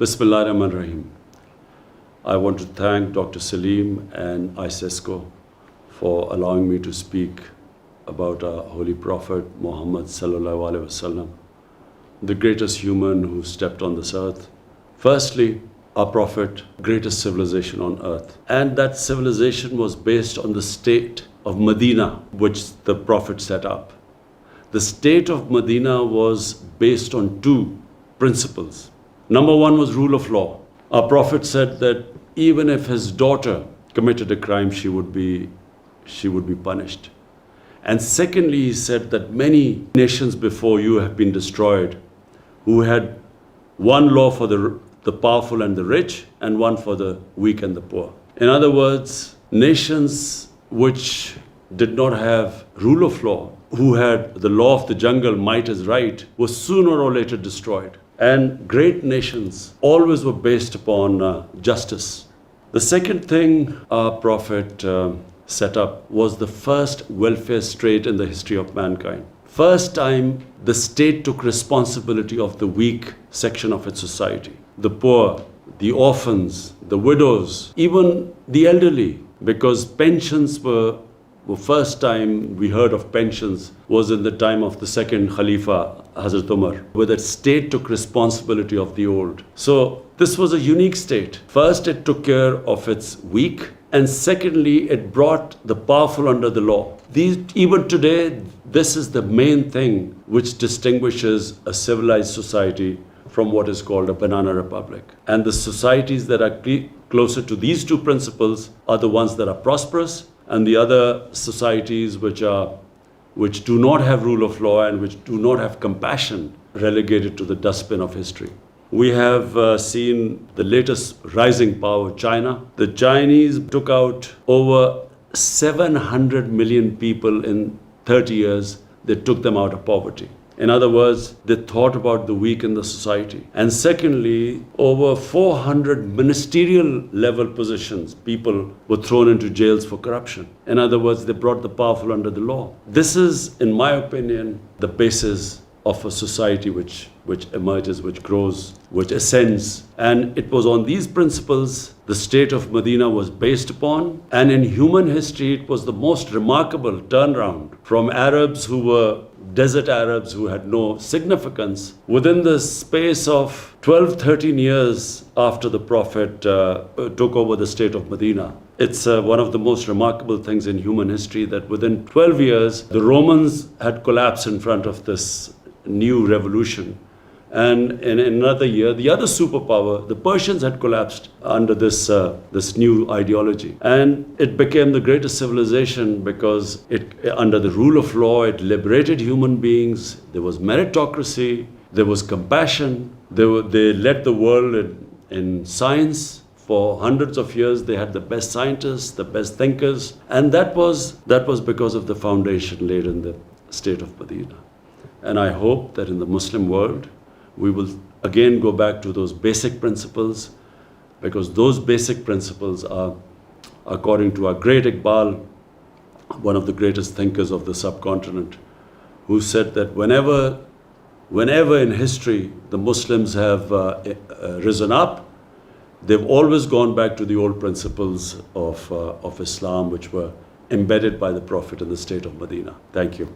Bismillahirrahmanirrahim. I want to thank Dr. Salim and ISESCO for allowing me to speak about our Holy Prophet Muhammad Sallallahu Alaihi Wasallam, the greatest human who stepped on this earth. Firstly, our Prophet, greatest civilization on earth. And that civilization was based on the state of Medina, which the Prophet set up. The state of Medina was based on two principles. Number one was rule of law. Our Prophet said that even if his daughter committed a crime, she would be punished. And secondly, he said that many nations before you have been destroyed, who had one law for the powerful and the rich, and one for the weak and the poor. In other words, nations which did not have rule of law, who had the law of the jungle, might is right, were sooner or later destroyed. And great nations always were based upon justice. The second thing our Prophet set up was the first welfare state in the history of mankind. First time the state took responsibility of the weak section of its society. The poor, the orphans, the widows, even the elderly, because pensions were first time we heard of pensions was in the time of the second Khalifa, Hazrat Umar, where the state took responsibility of the old. So this was a unique state. First, it took care of its weak, and secondly, it brought the powerful under the law. Even today, this is the main thing which distinguishes a civilized society from what is called a banana republic. And the societies that are closer to these two principles are the ones that are prosperous, and the other societies which do not have rule of law and which do not have compassion, relegated to the dustbin of history. We have seen the latest rising power, China. The Chinese took out over 700 million people in 30 years. They took them out of poverty. In other words, they thought about the weak in the society. And secondly, over 400 ministerial level positions, people were thrown into jails for corruption. In other words, they brought the powerful under the law. This is, in my opinion, the basis of a society which emerges, which grows, which ascends. And it was on these principles the state of Medina was based upon. And in human history, it was the most remarkable turnaround from Arabs who were desert Arabs who had no significance. Within the space of 12-13 years after the Prophet took over the state of Medina, it's one of the most remarkable things in human history that within 12 years, the Romans had collapsed in front of this new revolution. And in another year, the other superpower, the Persians, had collapsed under this new ideology. And it became the greatest civilization because under the rule of law, it liberated human beings. There was meritocracy. There was compassion. They led the world in science. For hundreds of years, they had the best scientists, the best thinkers. And that was because of the foundation laid in the state of Medina. And I hope that in the Muslim world, we will again go back to those basic principles, because those basic principles are, according to our great Iqbal, one of the greatest thinkers of the subcontinent, who said that whenever in history the Muslims have risen up, they've always gone back to the old principles of Islam, which were embedded by the Prophet in the state of Medina. Thank you.